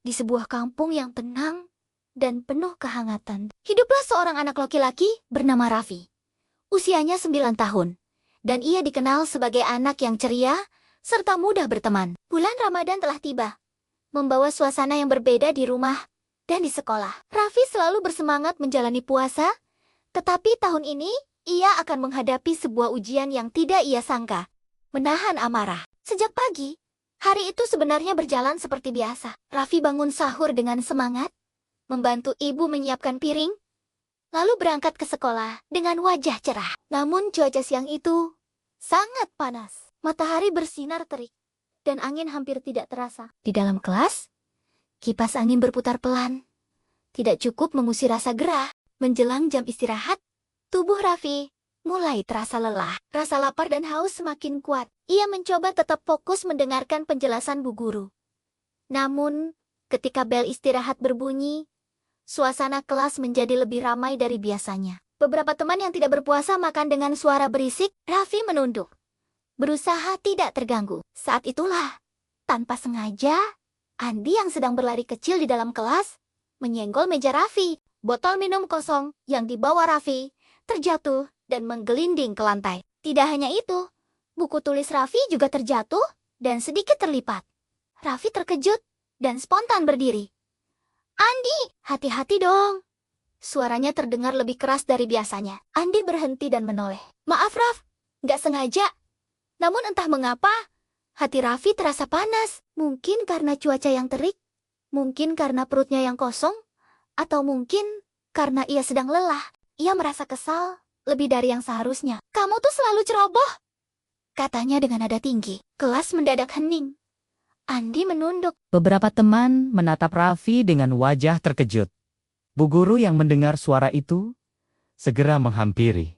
di sebuah kampung yang tenang dan penuh kehangatan. Hiduplah seorang anak laki-laki bernama Raffi. Usianya 9 tahun, dan ia dikenal sebagai anak yang ceria serta mudah berteman. Bulan Ramadan telah tiba, membawa suasana yang berbeda di rumah dan di sekolah. Raffi selalu bersemangat menjalani puasa, tetapi tahun ini ia akan menghadapi sebuah ujian yang tidak ia sangka, menahan amarah. Sejak pagi, hari itu sebenarnya berjalan seperti biasa. Raffi bangun sahur dengan semangat, membantu ibu menyiapkan piring, lalu berangkat ke sekolah dengan wajah cerah. Namun cuaca siang itu sangat panas. Matahari bersinar terik, dan angin hampir tidak terasa. Di dalam kelas, kipas angin berputar pelan. Tidak cukup mengusir rasa gerah. Menjelang jam istirahat, tubuh Raffi mulai terasa lelah. Rasa lapar dan haus semakin kuat. Ia mencoba tetap fokus mendengarkan penjelasan bu guru. Namun, ketika bel istirahat berbunyi, suasana kelas menjadi lebih ramai dari biasanya. Beberapa teman yang tidak berpuasa makan dengan suara berisik. Raffi menunduk, berusaha tidak terganggu. Saat itulah, tanpa sengaja, Andi yang sedang berlari kecil di dalam kelas menyenggol meja Raffi. Botol minum kosong yang dibawa Raffi terjatuh dan menggelinding ke lantai. Tidak hanya itu, buku tulis Raffi juga terjatuh dan sedikit terlipat. Raffi terkejut dan spontan berdiri. "Andi, hati-hati dong!" Suaranya terdengar lebih keras dari biasanya. Andi berhenti dan menoleh. "Maaf, Raf, nggak sengaja." Namun entah mengapa, hati Raffi terasa panas. Mungkin karena cuaca yang terik, mungkin karena perutnya yang kosong, atau mungkin karena ia sedang lelah. Ia merasa kesal lebih dari yang seharusnya. "Kamu tuh selalu ceroboh," katanya dengan nada tinggi. Kelas mendadak hening. Andi menunduk. Beberapa teman menatap Raffi dengan wajah terkejut. Bu guru yang mendengar suara itu segera menghampiri.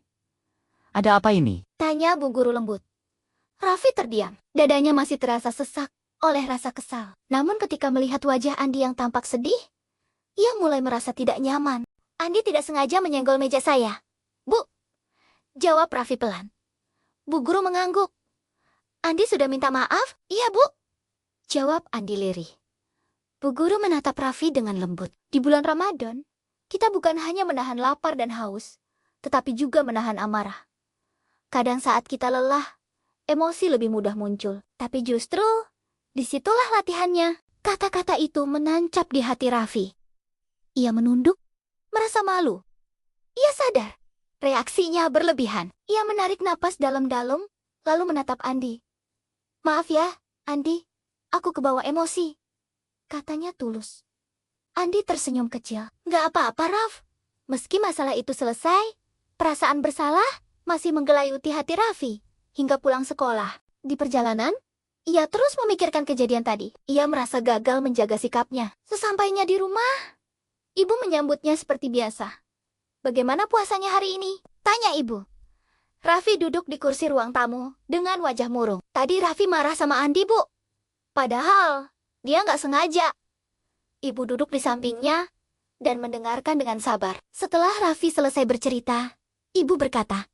"Ada apa ini?" tanya bu guru lembut. Raffi terdiam. Dadanya masih terasa sesak oleh rasa kesal. Namun ketika melihat wajah Andi yang tampak sedih, ia mulai merasa tidak nyaman. "Andi tidak sengaja menyenggol meja saya, Bu," jawab Raffi pelan. Bu guru mengangguk. "Andi sudah minta maaf?" "Iya, Bu," jawab Andi lirih. Bu guru menatap Raffi dengan lembut. Di bulan Ramadan, kita bukan hanya menahan lapar dan haus, tetapi juga menahan amarah. Kadang saat kita lelah, emosi lebih mudah muncul. Tapi justru, disitulah latihannya. Kata-kata itu menancap di hati Raffi. Ia menunduk, merasa malu. Ia sadar, reaksinya berlebihan. Ia menarik napas dalam-dalam, lalu menatap Andi. "Maaf ya, Andi, aku kebawa emosi," katanya tulus. Andi tersenyum kecil. "Nggak apa-apa, Raf." Meski masalah itu selesai, perasaan bersalah masih menggelayuti hati Raffi hingga pulang sekolah. Di perjalanan, ia terus memikirkan kejadian tadi. Ia merasa gagal menjaga sikapnya. Sesampainya di rumah, ibu menyambutnya seperti biasa. "Bagaimana puasanya hari ini?" tanya ibu. Raffi duduk di kursi ruang tamu dengan wajah murung. "Tadi Raffi marah sama Andi, Bu. Padahal, dia nggak sengaja." Ibu duduk di sampingnya dan mendengarkan dengan sabar. Setelah Raffi selesai bercerita, ibu berkata,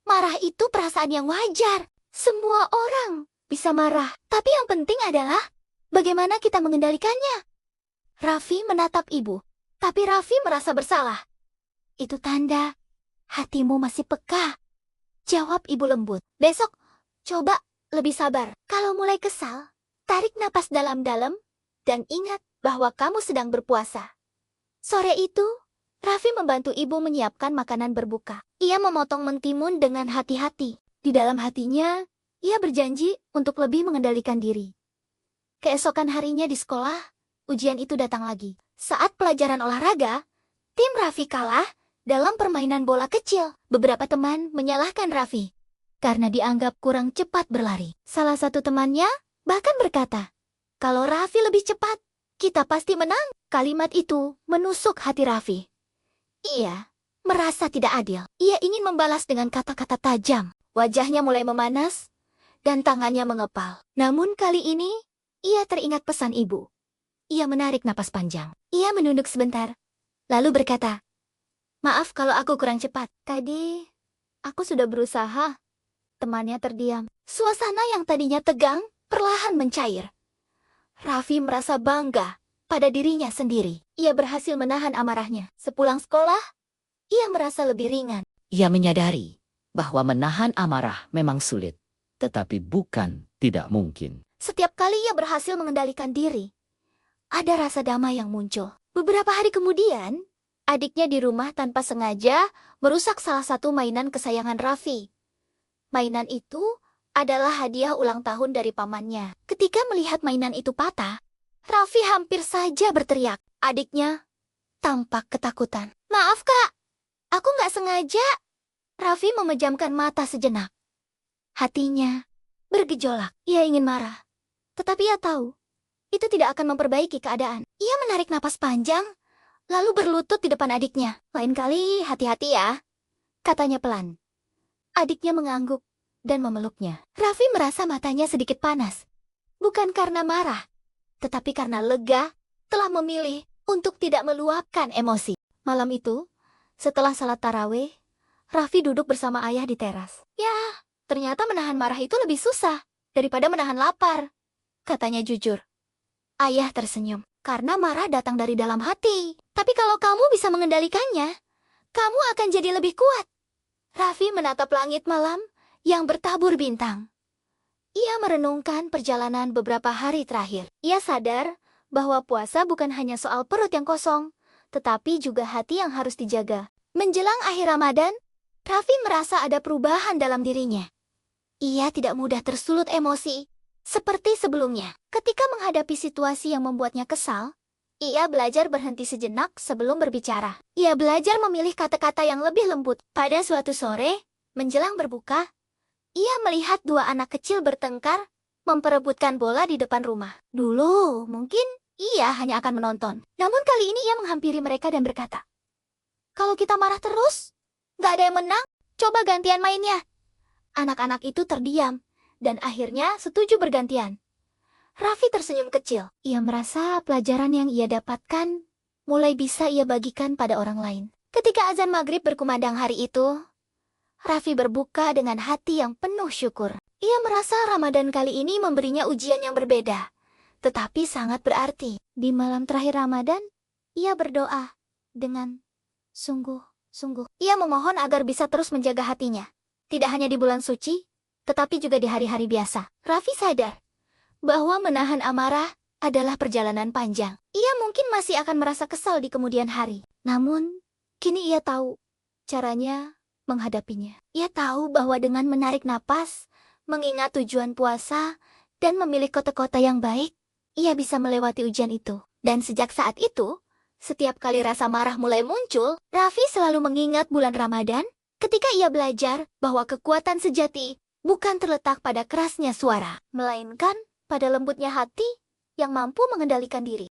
"Marah itu perasaan yang wajar. Semua orang bisa marah. Tapi yang penting adalah bagaimana kita mengendalikannya." Raffi menatap ibu, tapi Raffi merasa bersalah. "Itu tanda hatimu masih peka," jawab ibu lembut. "Besok, coba lebih sabar. Kalau mulai kesal, tarik napas dalam-dalam dan ingat bahwa kamu sedang berpuasa." Sore itu, Raffi membantu ibu menyiapkan makanan berbuka. Ia memotong mentimun dengan hati-hati. Di dalam hatinya, ia berjanji untuk lebih mengendalikan diri. Keesokan harinya di sekolah, ujian itu datang lagi. Saat pelajaran olahraga, tim Raffi kalah dalam permainan bola kecil. Beberapa teman menyalahkan Raffi karena dianggap kurang cepat berlari. Salah satu temannya bahkan berkata, "Kalau Raffi lebih cepat, kita pasti menang." Kalimat itu menusuk hati Raffi. Ia merasa tidak adil. Ia ingin membalas dengan kata-kata tajam. Wajahnya mulai memanas dan tangannya mengepal. Namun kali ini, ia teringat pesan ibu. Ia menarik napas panjang. Ia menunduk sebentar, lalu berkata, "Maaf kalau aku kurang cepat. Tadi, aku sudah berusaha." Temannya terdiam. Suasana yang tadinya tegang perlahan mencair. Raffi merasa bangga pada dirinya sendiri. Ia berhasil menahan amarahnya. Sepulang sekolah, ia merasa lebih ringan. Ia menyadari bahwa menahan amarah memang sulit, tetapi bukan tidak mungkin. Setiap kali ia berhasil mengendalikan diri, ada rasa damai yang muncul. Beberapa hari kemudian, adiknya di rumah tanpa sengaja merusak salah satu mainan kesayangan Raffi. Mainan itu adalah hadiah ulang tahun dari pamannya. Ketika melihat mainan itu patah, Raffi hampir saja berteriak. Adiknya tampak ketakutan. "Maaf, Kak. Aku nggak sengaja." Raffi memejamkan mata sejenak. Hatinya bergejolak. Ia ingin marah, tetapi ia tahu itu tidak akan memperbaiki keadaan. Ia menarik napas panjang, lalu berlutut di depan adiknya. "Lain kali hati-hati ya," katanya pelan. Adiknya mengangguk dan memeluknya. Raffi merasa matanya sedikit panas. Bukan karena marah, tetapi karena lega telah memilih untuk tidak meluapkan emosi. Malam itu, setelah salat tarawih, Raffi duduk bersama ayah di teras. "Ya, ternyata menahan marah itu lebih susah daripada menahan lapar," katanya jujur. Ayah tersenyum. "Karena marah datang dari dalam hati. Tapi kalau kamu bisa mengendalikannya, kamu akan jadi lebih kuat." Raffi menatap langit malam yang bertabur bintang. Ia merenungkan perjalanan beberapa hari terakhir. Ia sadar bahwa puasa bukan hanya soal perut yang kosong, tetapi juga hati yang harus dijaga. Menjelang akhir Ramadan, Raffi merasa ada perubahan dalam dirinya. Ia tidak mudah tersulut emosi seperti sebelumnya. Ketika menghadapi situasi yang membuatnya kesal, ia belajar berhenti sejenak sebelum berbicara. Ia belajar memilih kata-kata yang lebih lembut. Pada suatu sore, menjelang berbuka, ia melihat dua anak kecil bertengkar, memperebutkan bola di depan rumah. Dulu, mungkin ia hanya akan menonton. Namun kali ini ia menghampiri mereka dan berkata, "Kalau kita marah terus, nggak ada yang menang, coba gantian mainnya." Anak-anak itu terdiam, dan akhirnya setuju bergantian. Raffi tersenyum kecil. Ia merasa pelajaran yang ia dapatkan mulai bisa ia bagikan pada orang lain. Ketika azan maghrib berkumandang hari itu, Raffi berbuka dengan hati yang penuh syukur. Ia merasa Ramadan kali ini memberinya ujian yang berbeda, tetapi sangat berarti. Di malam terakhir Ramadan, ia berdoa dengan sungguh-sungguh. Ia memohon agar bisa terus menjaga hatinya, tidak hanya di bulan suci, tetapi juga di hari-hari biasa. Raffi sadar bahwa menahan amarah adalah perjalanan panjang. Ia mungkin masih akan merasa kesal di kemudian hari. Namun, kini ia tahu caranya menghadapinya. Ia tahu bahwa dengan menarik napas, mengingat tujuan puasa, dan memilih kota-kota yang baik, ia bisa melewati ujian itu. Dan sejak saat itu, setiap kali rasa marah mulai muncul, Raffi selalu mengingat bulan Ramadan ketika ia belajar bahwa kekuatan sejati bukan terletak pada kerasnya suara, melainkan pada lembutnya hati yang mampu mengendalikan diri.